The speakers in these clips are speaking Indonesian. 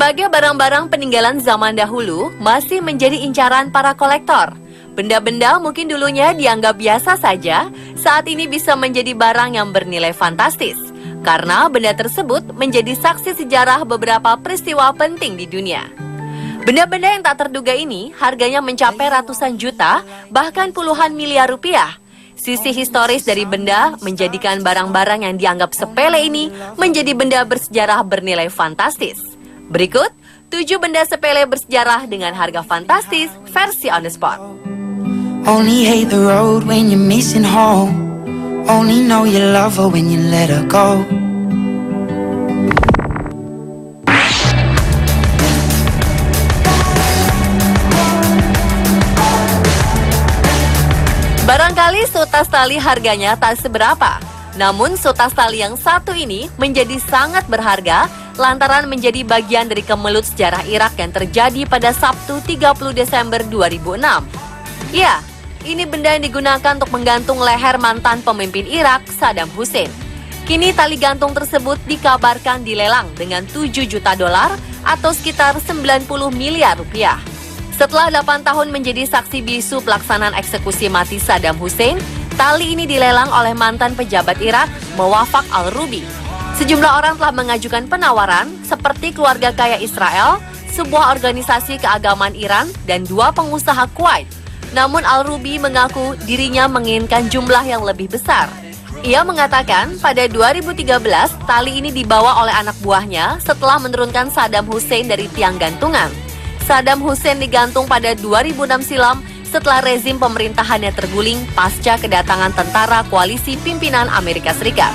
Sebagai barang-barang peninggalan zaman dahulu, masih menjadi incaran para kolektor. Benda-benda mungkin dulunya dianggap biasa saja, saat ini bisa menjadi barang yang bernilai fantastis. Karena benda tersebut menjadi saksi sejarah beberapa peristiwa penting di dunia. Benda-benda yang tak terduga ini harganya mencapai ratusan juta, bahkan puluhan miliar rupiah. Sisi historis dari benda menjadikan barang-barang yang dianggap sepele ini menjadi benda bersejarah bernilai fantastis. Berikut 7 benda sepele bersejarah dengan harga fantastis versi On The Spot. Only hate the road when you're missing home. Only know you love her when you let her go. Barangkali sutas tali harganya tak seberapa. Namun sutas tali yang satu ini menjadi sangat berharga lantaran menjadi bagian dari kemelut sejarah Irak yang terjadi pada Sabtu 30 Desember 2006. Ya, ini benda yang digunakan untuk menggantung leher mantan pemimpin Irak, Saddam Hussein. Kini tali gantung tersebut dikabarkan dilelang dengan 7 juta dolar atau sekitar 90 miliar rupiah. Setelah 8 tahun menjadi saksi bisu pelaksanaan eksekusi mati Saddam Hussein, tali ini dilelang oleh mantan pejabat Irak, Muwaffaq al-Rubi. Sejumlah orang telah mengajukan penawaran seperti keluarga kaya Israel, sebuah organisasi keagamaan Iran, dan 2 pengusaha Kuwait. Namun al-Rubi mengaku dirinya menginginkan jumlah yang lebih besar. Ia mengatakan pada 2013 tali ini dibawa oleh anak buahnya setelah menurunkan Saddam Hussein dari tiang gantungan. Saddam Hussein digantung pada 2006 silam setelah rezim pemerintahannya terguling pasca kedatangan tentara koalisi pimpinan Amerika Serikat.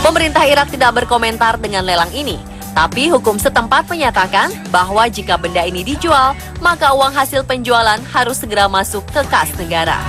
Pemerintah Irak tidak berkomentar dengan lelang ini, tapi hukum setempat menyatakan bahwa jika benda ini dijual, maka uang hasil penjualan harus segera masuk ke kas negara.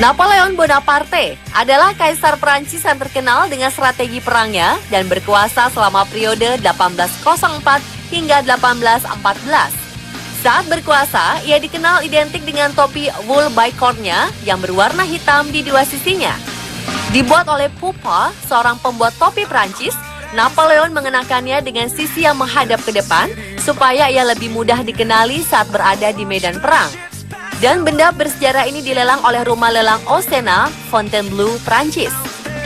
Napoleon Bonaparte adalah kaisar Prancis yang terkenal dengan strategi perangnya dan berkuasa selama periode 1804 hingga 1814. Saat berkuasa, ia dikenal identik dengan topi wool bicornnya yang berwarna hitam di 2 sisinya. Dibuat oleh Pupa, seorang pembuat topi Prancis, Napoleon mengenakannya dengan sisi yang menghadap ke depan supaya ia lebih mudah dikenali saat berada di medan perang. Dan benda bersejarah ini dilelang oleh rumah lelang Osena, Fontainebleau, Prancis.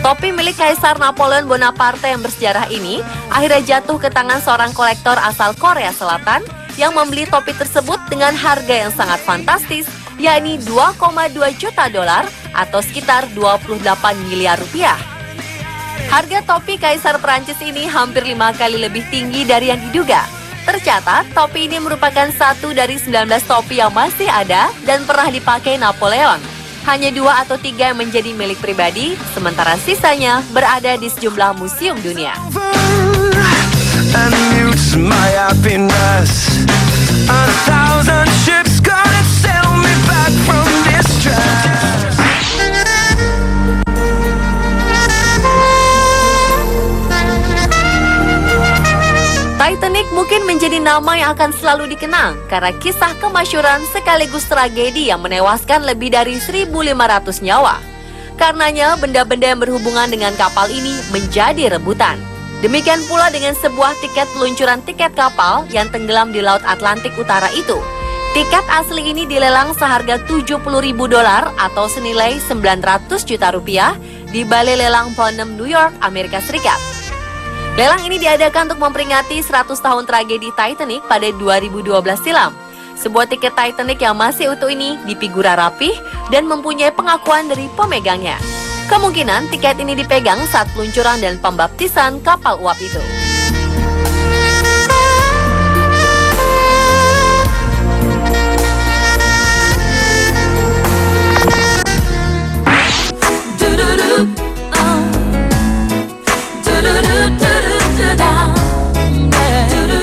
Topi milik Kaisar Napoleon Bonaparte yang bersejarah ini akhirnya jatuh ke tangan seorang kolektor asal Korea Selatan yang membeli topi tersebut dengan harga yang sangat fantastis, yakni 2,2 juta dolar atau sekitar 28 miliar rupiah. Harga topi Kaisar Prancis ini hampir 5 kali lebih tinggi dari yang diduga. Tercatat, topi ini merupakan satu dari 19 topi yang masih ada dan pernah dipakai Napoleon. Hanya 2 atau 3 yang menjadi milik pribadi, sementara sisanya berada di sejumlah museum dunia. Titanic mungkin menjadi nama yang akan selalu dikenang karena kisah kemasyhuran sekaligus tragedi yang menewaskan lebih dari 1.500 nyawa. Karenanya, benda-benda yang berhubungan dengan kapal ini menjadi rebutan. Demikian pula dengan sebuah tiket peluncuran tiket kapal yang tenggelam di Laut Atlantik Utara itu. Tiket asli ini dilelang seharga 70.000 dolar atau senilai 900 juta rupiah di Balai Lelang Bonham, New York, Amerika Serikat. Lelang ini diadakan untuk memperingati 100 tahun tragedi Titanic pada 2012 silam. Sebuah tiket Titanic yang masih utuh ini dipigura rapih dan mempunyai pengakuan dari pemegangnya. Kemungkinan tiket ini dipegang saat peluncuran dan pembaptisan kapal uap itu.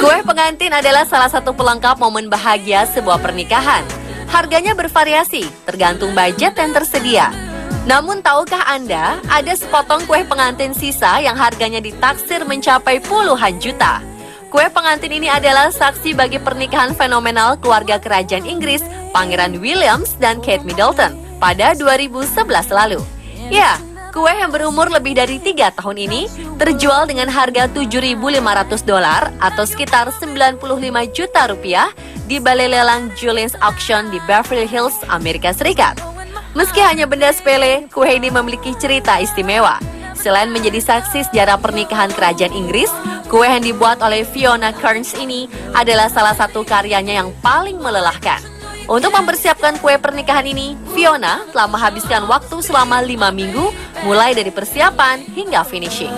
Kue pengantin adalah salah satu pelengkap momen bahagia sebuah pernikahan. Harganya bervariasi, tergantung budget yang tersedia. Namun tahukah Anda, ada sepotong kue pengantin sisa yang harganya ditaksir mencapai puluhan juta. Kue pengantin ini adalah saksi bagi pernikahan fenomenal keluarga kerajaan Inggris, Pangeran Williams dan Kate Middleton pada 2011 lalu. Ya, kue yang berumur lebih dari 3 tahun ini terjual dengan harga $7.500 atau sekitar 95 juta rupiah di balai lelang Julien's Auction di Beverly Hills, Amerika Serikat. Meski hanya benda sepele, kue ini memiliki cerita istimewa. Selain menjadi saksi sejarah pernikahan kerajaan Inggris, kue yang dibuat oleh Fiona Kearns ini adalah salah satu karyanya yang paling melelahkan. Untuk mempersiapkan kue pernikahan ini, Fiona telah menghabiskan waktu selama 5 minggu, mulai dari persiapan hingga finishing.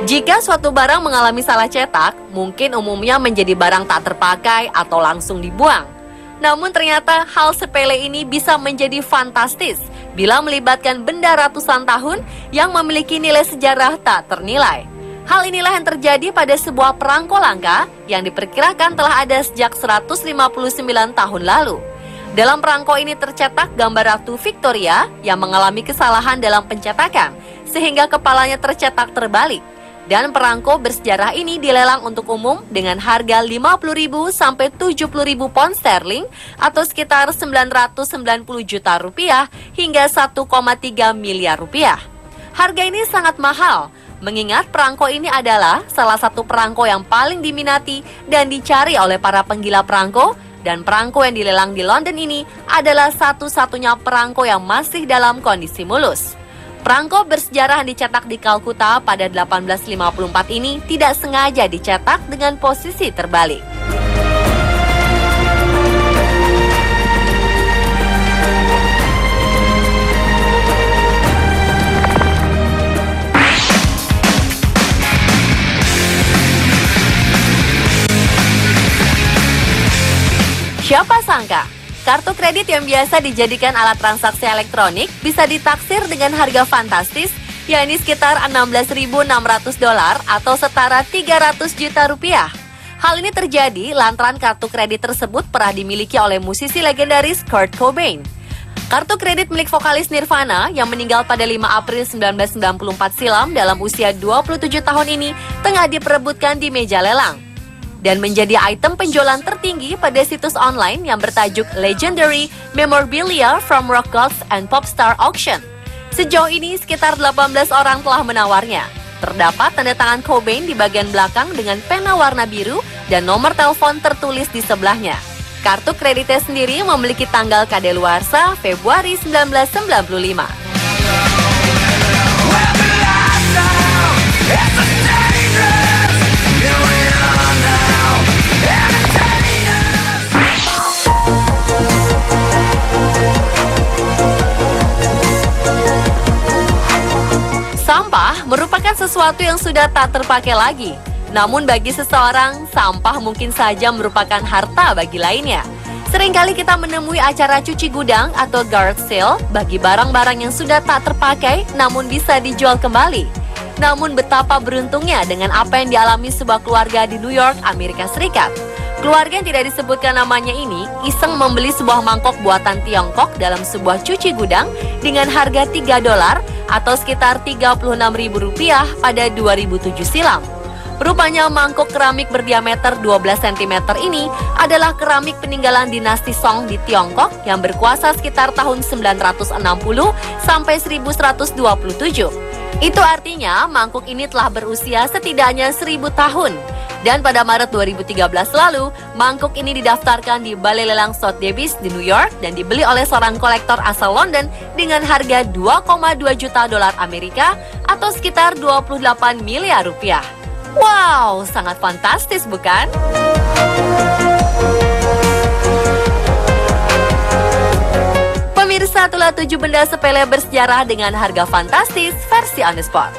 Jika suatu barang mengalami salah cetak, mungkin umumnya menjadi barang tak terpakai atau langsung dibuang. Namun ternyata hal sepele ini bisa menjadi fantastis bila melibatkan benda ratusan tahun yang memiliki nilai sejarah tak ternilai. Hal inilah yang terjadi pada sebuah perangko langka yang diperkirakan telah ada sejak 159 tahun lalu. Dalam perangko ini tercetak gambar Ratu Victoria yang mengalami kesalahan dalam pencetakan, sehingga kepalanya tercetak terbalik. Dan perangko bersejarah ini dilelang untuk umum dengan harga 50.000 sampai 70.000 pound sterling atau sekitar 990 juta rupiah hingga 1,3 miliar rupiah. Harga ini sangat mahal, mengingat perangko ini adalah salah satu perangko yang paling diminati dan dicari oleh para penggila perangko, dan perangko yang dilelang di London ini adalah satu-satunya perangko yang masih dalam kondisi mulus. Perangko bersejarah yang dicetak di Kalkuta pada 1854 ini tidak sengaja dicetak dengan posisi terbalik. Siapa sangka? Kartu kredit yang biasa dijadikan alat transaksi elektronik bisa ditaksir dengan harga fantastis, yakni sekitar $16.600 atau setara 300 juta rupiah. Hal ini terjadi lantaran kartu kredit tersebut pernah dimiliki oleh musisi legendaris Kurt Cobain. Kartu kredit milik vokalis Nirvana yang meninggal pada 5 April 1994 silam dalam usia 27 tahun ini tengah diperebutkan di meja lelang dan menjadi item penjualan tertinggi pada situs online yang bertajuk Legendary Memorabilia from Rock Gods and Popstar Auction. Sejauh ini sekitar 18 orang telah menawarnya. Terdapat tanda tangan Cobain di bagian belakang dengan pena warna biru dan nomor telepon tertulis di sebelahnya. Kartu kreditnya sendiri memiliki tanggal kadaluarsa Februari 1995. Sampah merupakan sesuatu yang sudah tak terpakai lagi. Namun bagi seseorang, sampah mungkin saja merupakan harta bagi lainnya. Seringkali kita menemui acara cuci gudang atau garage sale bagi barang-barang yang sudah tak terpakai namun bisa dijual kembali. Namun betapa beruntungnya dengan apa yang dialami sebuah keluarga di New York, Amerika Serikat. Keluarga yang tidak disebutkan namanya ini iseng membeli sebuah mangkok buatan Tiongkok dalam sebuah cuci gudang dengan harga $3 atau sekitar Rp36.000 pada 2007 silam. Rupanya mangkok keramik berdiameter 12 cm ini adalah keramik peninggalan dinasti Song di Tiongkok yang berkuasa sekitar tahun 960 sampai 1127. Itu artinya mangkuk ini telah berusia setidaknya 1000 tahun. Dan pada Maret 2013 lalu, mangkuk ini didaftarkan di Balai Lelang Sotheby's di New York dan dibeli oleh seorang kolektor asal London dengan harga $2,2 juta Amerika atau sekitar 28 miliar rupiah. Wow, sangat fantastis bukan? Pemirsa, itulah 7 benda sepele bersejarah dengan harga fantastis versi On The Spot.